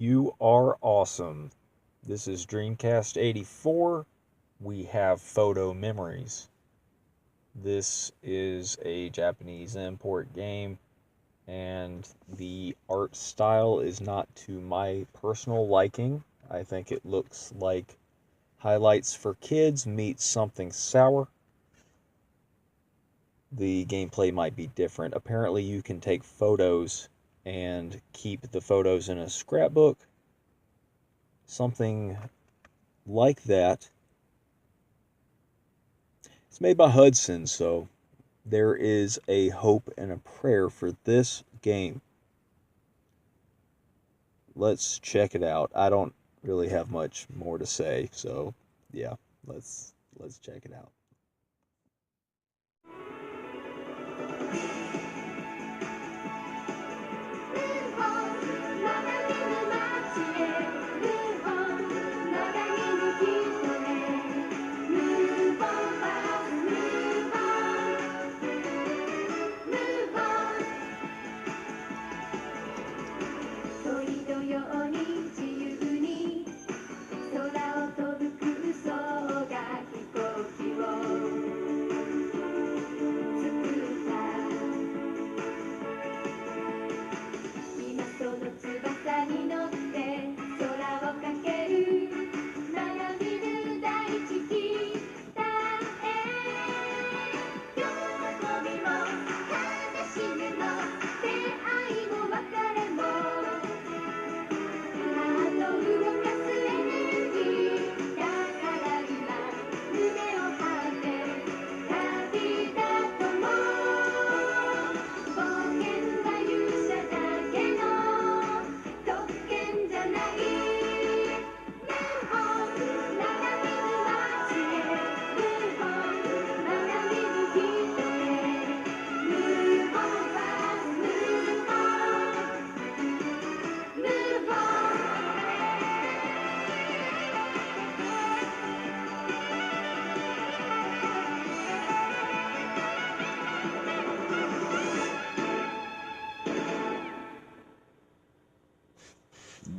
You are awesome. This is Dreamcast 84. We have photo memories. This is a Japanese import game, and the art style is not to my personal liking. I think it looks like highlights for kids meets something sour. The gameplay might be different. Apparently, you can take photos and keep the photos in a scrapbook. Something like that. It's made by Hudson, so there is a hope and a prayer for this game. Let's check it out. I don't really have much more to say, so yeah, let's check it out.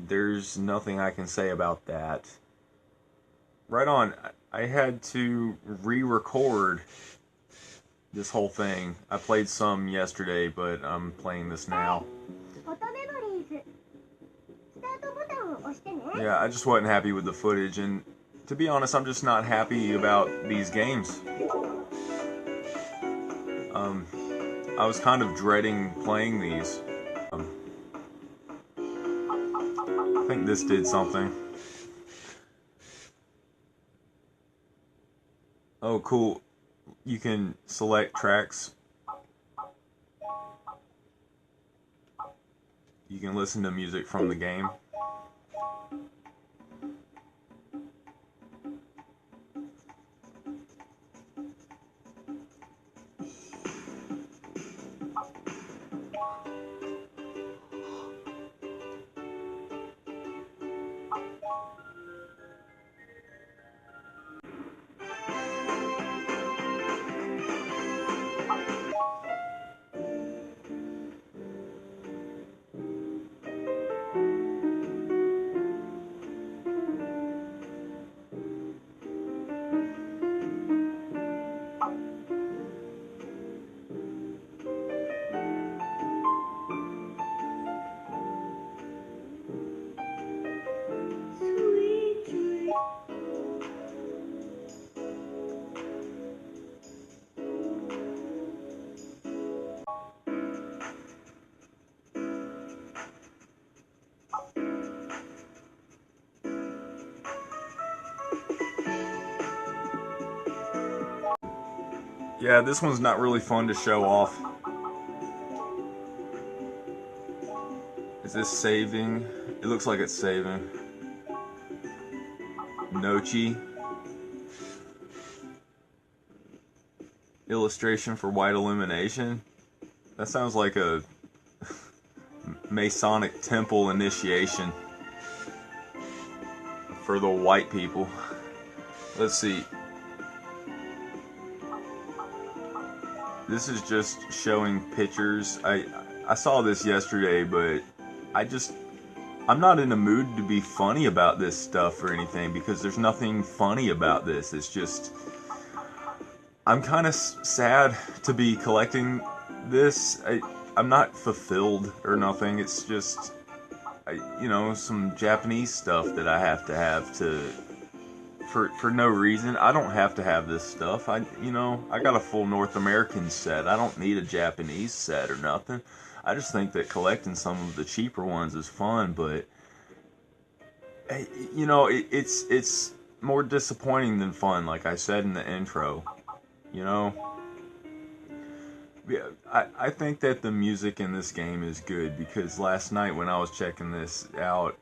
There's nothing I can say about that. Right on. I had to re-record this whole thing. I played some yesterday, but I'm playing this now. Yeah, I just wasn't happy with the footage, and to be honest, I'm just not happy about these games. I was kind of dreading playing these. I think this did something. Oh, cool. You can select tracks. You can listen to music from the game. Yeah, this one's not really fun to show off. Is this saving? It looks like it's saving. Nochi. Illustration for white illumination. That sounds like a Masonic temple initiation for the white people. Let's see. This is just showing pictures. I saw this yesterday, but I just I'm not in the mood to be funny about this stuff or anything, because there's nothing funny about this. It's just, I'm kind of sad to be collecting this. I'm not fulfilled or nothing. It's just, some Japanese stuff that I have to have for no reason. I don't have to have this stuff. I got a full North American set. I don't need a Japanese set or nothing. I just think that collecting some of the cheaper ones is fun, but it's more disappointing than fun, like I said in the intro. You know, yeah, I think that the music in this game is good, because last night when I was checking this out,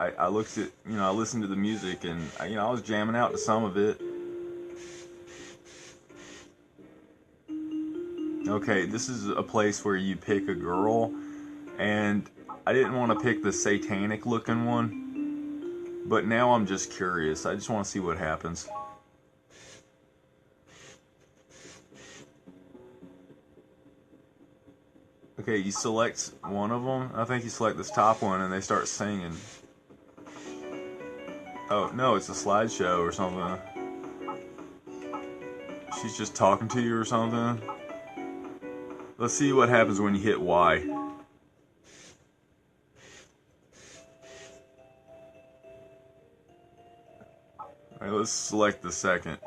I looked at, I listened to the music, and I was jamming out to some of it. Okay, this is a place where you pick a girl, and I didn't want to pick the satanic looking one, but now I'm just curious. I just want to see what happens. Okay, you select one of them. I think you select this top one, and they start singing. Oh, no, it's a slideshow or something. She's just talking to you or something. Let's see what happens when you hit Y. Alright, let's select the second.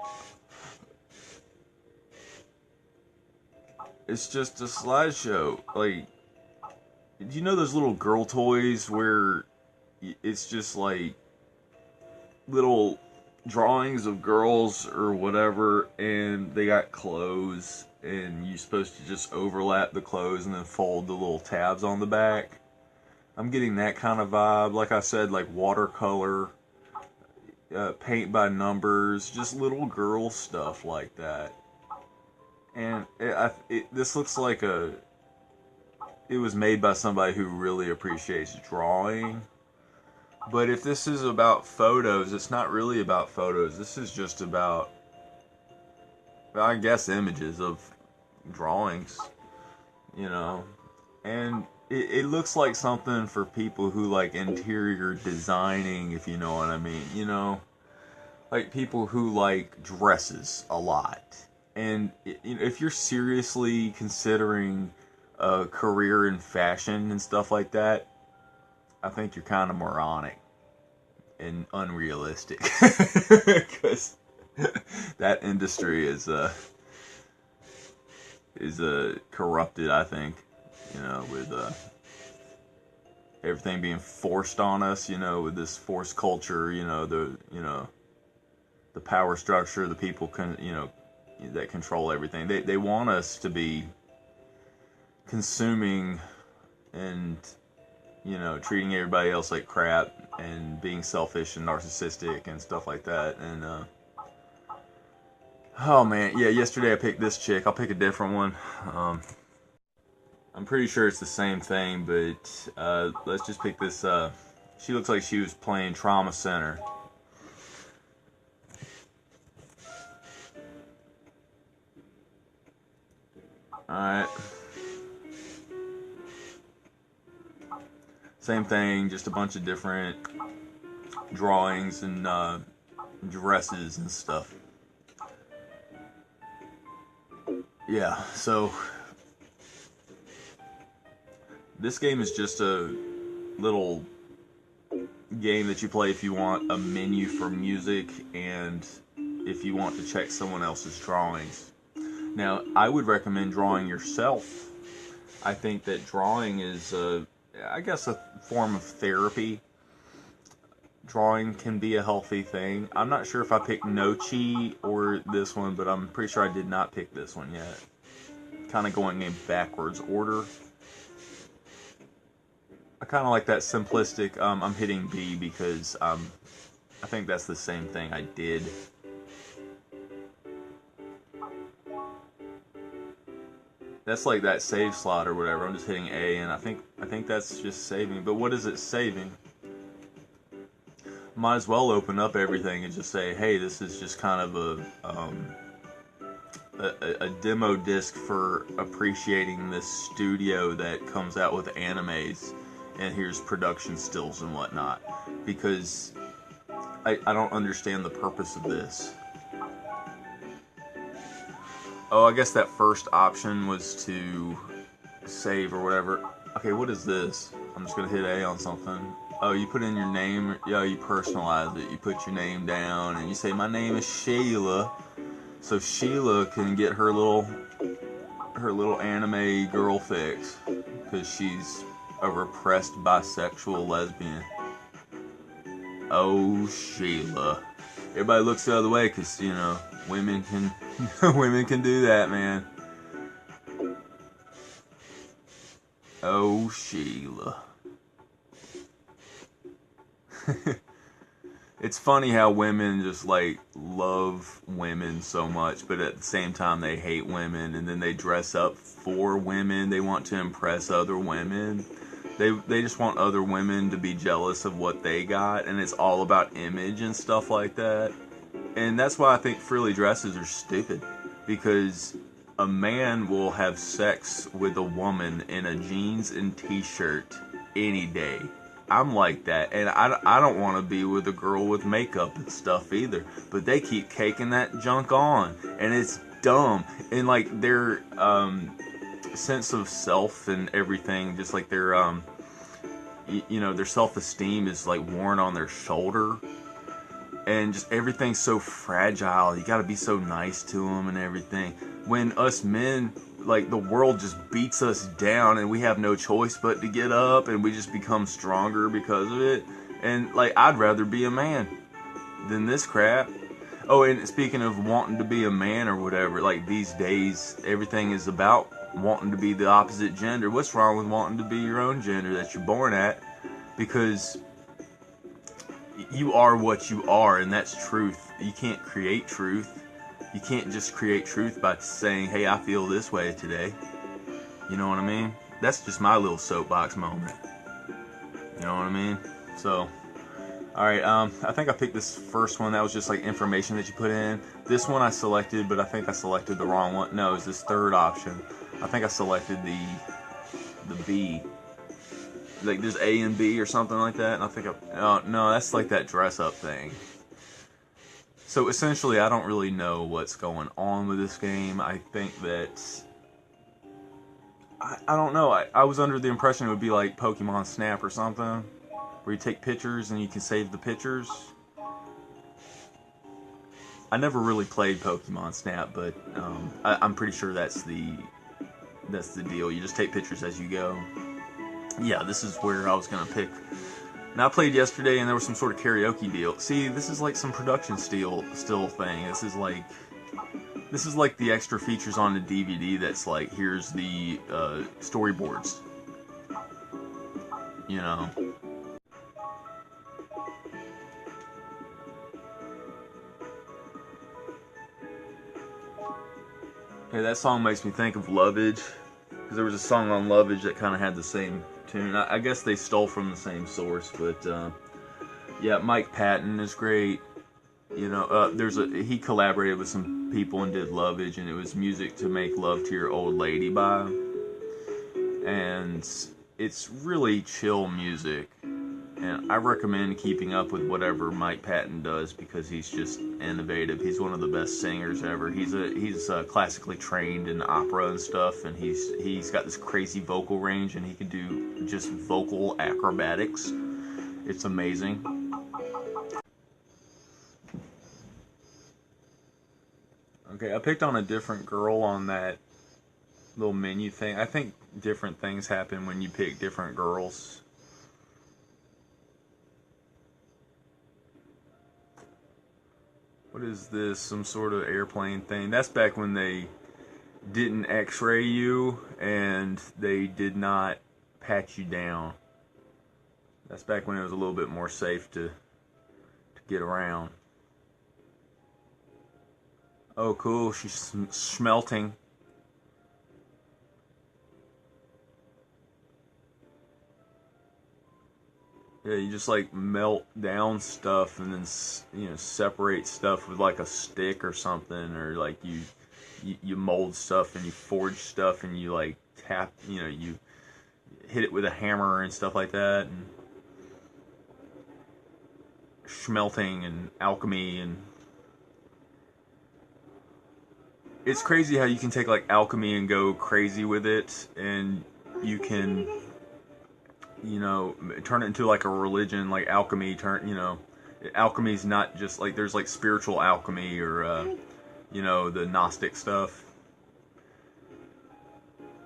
It's just a slideshow. Like, do you know those little girl toys where it's just like little drawings of girls or whatever, and they got clothes, and you're supposed to just overlap the clothes and then fold the little tabs on the back? I'm getting that kind of vibe. Like I said, like watercolor, paint by numbers, just little girl stuff like that. And this looks like it was made by somebody who really appreciates drawing. But if this is about photos, it's not really about photos. This is just about, I guess, images of drawings, And it looks like something for people who like interior designing, if you know what I mean. Like people who like dresses a lot. And if you're seriously considering a career in fashion and stuff like that, I think you're kind of moronic and unrealistic, because that industry is corrupted. I think, with everything being forced on us. With this forced culture. The power structure, the people that control everything. They want us to be consuming and treating everybody else like crap, and being selfish and narcissistic and stuff like that. And oh man, yeah, yesterday I picked this chick. I'll pick a different one. I'm pretty sure it's the same thing, but let's just pick this. She looks like she was playing Trauma Center. Alright. Same thing, just a bunch of different drawings and dresses and stuff. Yeah, so this game is just a little game that you play if you want a menu for music and if you want to check someone else's drawings. Now, I would recommend drawing yourself. I think that drawing is, I guess, a form of therapy. Drawing can be a healthy thing. I'm not sure if I picked Nochi or this one, but I'm pretty sure I did not pick this one yet. Kind of going in backwards order. I kind of like that simplistic. I'm hitting B because I think that's the same thing I did. That's like that save slot or whatever. I'm just hitting A, and I think that's just saving. But what is it saving? Might as well open up everything and just say, hey, this is just kind of a demo disc for appreciating this studio that comes out with animes and here's production stills and whatnot, because I don't understand the purpose of this. Oh, I guess that first option was to save or whatever. Okay, what is this? I'm just gonna hit A on something. Oh, you put in your name. Yeah, you personalize it. You put your name down and you say, my name is Sheila. So Sheila can get her little anime girl fix, because she's a repressed bisexual lesbian. Oh, Sheila. Everybody looks the other way because, you know, women can women can do that, man. Oh, Sheila. It's funny how women just like love women so much, but at the same time they hate women, and then they dress up for women. They want to impress other women. They just want other women to be jealous of what they got, and it's all about image and stuff like that. And that's why I think frilly dresses are stupid, because a man will have sex with a woman in a jeans and t-shirt any day. I'm like that, and I don't want to be with a girl with makeup and stuff either, but they keep caking that junk on, and it's dumb. And like their sense of self and everything, just like their you know, their self-esteem is like worn on their shoulder, and just everything's so fragile. You got to be so nice to them and everything, when us men, like, the world just beats us down and we have no choice but to get up, and we just become stronger because of it. And like, I'd rather be a man than this crap. Oh, and speaking of wanting to be a man or whatever, like these days everything is about wanting to be the opposite gender. What's wrong with wanting to be your own gender that you're born at? Because you are what you are, and that's truth. You can't create truth. You can't just create truth by saying, hey, I feel this way today. You know what I mean? That's just my little soapbox moment. You know what I mean? So, alright, I think I picked this first one. That was just like information that you put in. This one I selected, but I think I selected the wrong one. No, it's this third option. I think I selected the B. Like there's A and B or something like that, and I think no, that's like that dress up thing. So essentially, I don't really know what's going on with this game. I think that I don't know. I was under the impression it would be like Pokemon Snap or something, where you take pictures and you can save the pictures. I never really played Pokemon Snap, but I'm pretty sure that's the deal. You just take pictures as you go. Yeah, this is where I was gonna pick. Now, I played yesterday and there was some sort of karaoke deal. See, this is like some production still thing. This is like the extra features on the DVD that's like, here's the storyboards. You know. Hey, that song makes me think of Lovage, because there was a song on Lovage that kind of had the same tune. I guess they stole from the same source, but yeah, Mike Patton is great. You know, he collaborated with some people and did Lovage, and it was music to make love to your old lady by, and it's really chill music. And I recommend keeping up with whatever Mike Patton does, because he's just innovative. He's one of the best singers ever. He's classically trained in opera and stuff, and he's got this crazy vocal range, and he can do just vocal acrobatics. It's amazing. Okay, I picked on a different girl on that little menu thing. I think different things happen when you pick different girls. What is this? Some sort of airplane thing? That's back when they didn't x-ray you and they did not pat you down. That's back when it was a little bit more safe to get around. Oh, cool. She's smelting. Yeah, you just like melt down stuff and then, you know, separate stuff with like a stick or something, or like you mold stuff and you forge stuff and you like tap, you know, hit it with a hammer and stuff like that, and smelting and alchemy, and it's crazy how you can take like alchemy and go crazy with it, and you can, you know, turn it into like a religion. Like alchemy, alchemy's not just like, there's like spiritual alchemy, or you know, the Gnostic stuff.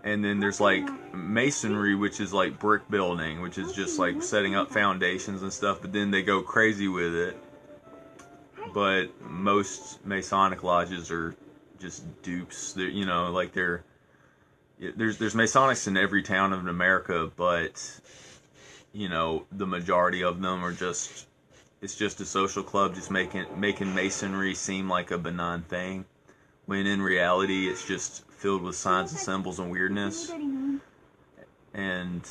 And then there's like masonry, which is like brick building, which is just like setting up foundations and stuff, but then they go crazy with it. But most Masonic lodges are just dupes. They're, you know, like there's Masonics in every town in America, but you know, the majority of them are just, it's just a social club, just making Masonry seem like a benign thing, when in reality it's just filled with signs and symbols and weirdness. And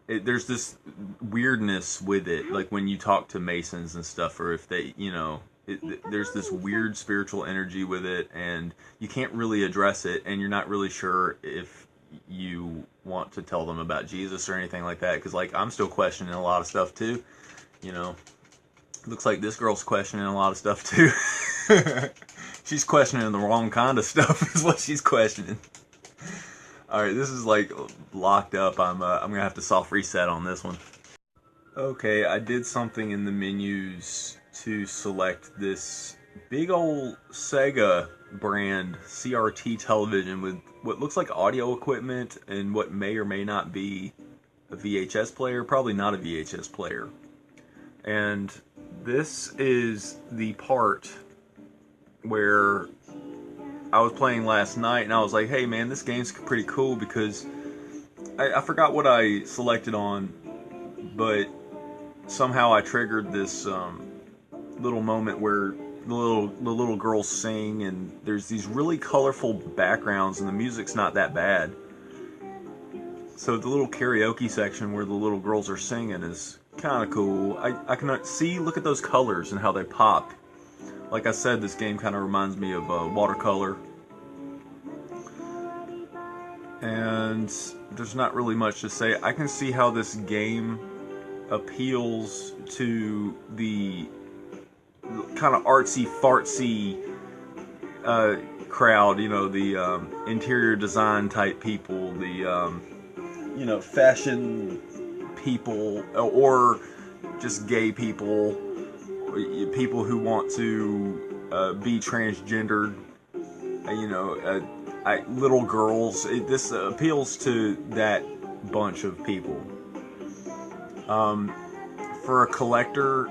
there's this weirdness with it, like when you talk to Masons and stuff, or if they, you know, there's this weird spiritual energy with it, and you can't really address it, and you're not really sure if you want to tell them about Jesus or anything like that, because like I'm still questioning a lot of stuff too, you know. Looks like this girl's questioning a lot of stuff too. She's questioning the wrong kind of stuff is what she's questioning. Alright, this is like locked up. I'm gonna have to soft reset on this one. Okay, I did something in the menus to select this big old Sega brand CRT television with what looks like audio equipment and what may or may not be a VHS player. Probably not a VHS player. And this is the part where I was playing last night, and I was like, hey man, this game's pretty cool, because I forgot what I selected on, but somehow I triggered this little moment where the little girls sing, and there's these really colorful backgrounds, and the music's not that bad. So the little karaoke section where the little girls are singing is kind of cool. I can see, look at those colors and how they pop. Like I said, this game kind of reminds me of watercolor. And there's not really much to say. I can see how this game appeals to the kind of artsy-fartsy crowd, you know, the interior design type people, the, you know, fashion people, or just gay people, people who want to be transgendered, you know, little girls. This appeals to that bunch of people. For a collector,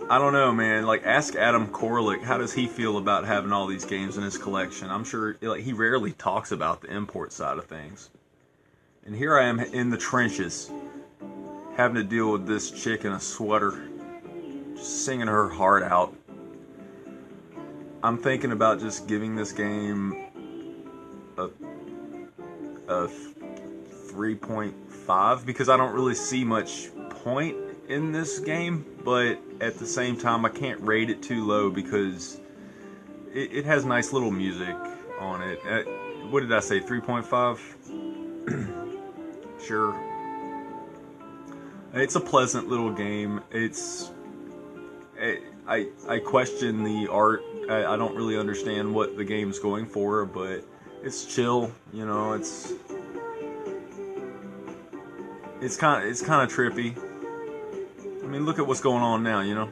I don't know, man. Like, ask Adam Korlick, how does he feel about having all these games in his collection? I'm sure, like, he rarely talks about the import side of things. And here I am in the trenches, having to deal with this chick in a sweater, just singing her heart out. I'm thinking about just giving this game a 3.5, because I don't really see much point in this game, but at the same time I can't rate it too low, because it has nice little music on it. What did I say, 3.5? Sure. It's a pleasant little game. I question the art. I don't really understand what the game's going for, but it's chill, you know. It's kind of trippy. I mean, look at what's going on now, you know.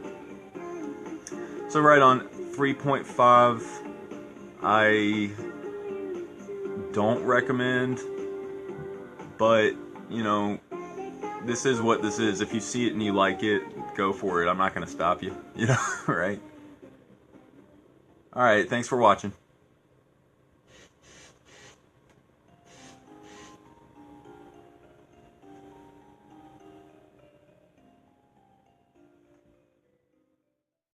So right on 3.5. I don't recommend, but you know, this is what this is. If you see it and you like it, go for it. I'm not going to stop you, you know, right? All right, thanks for watching.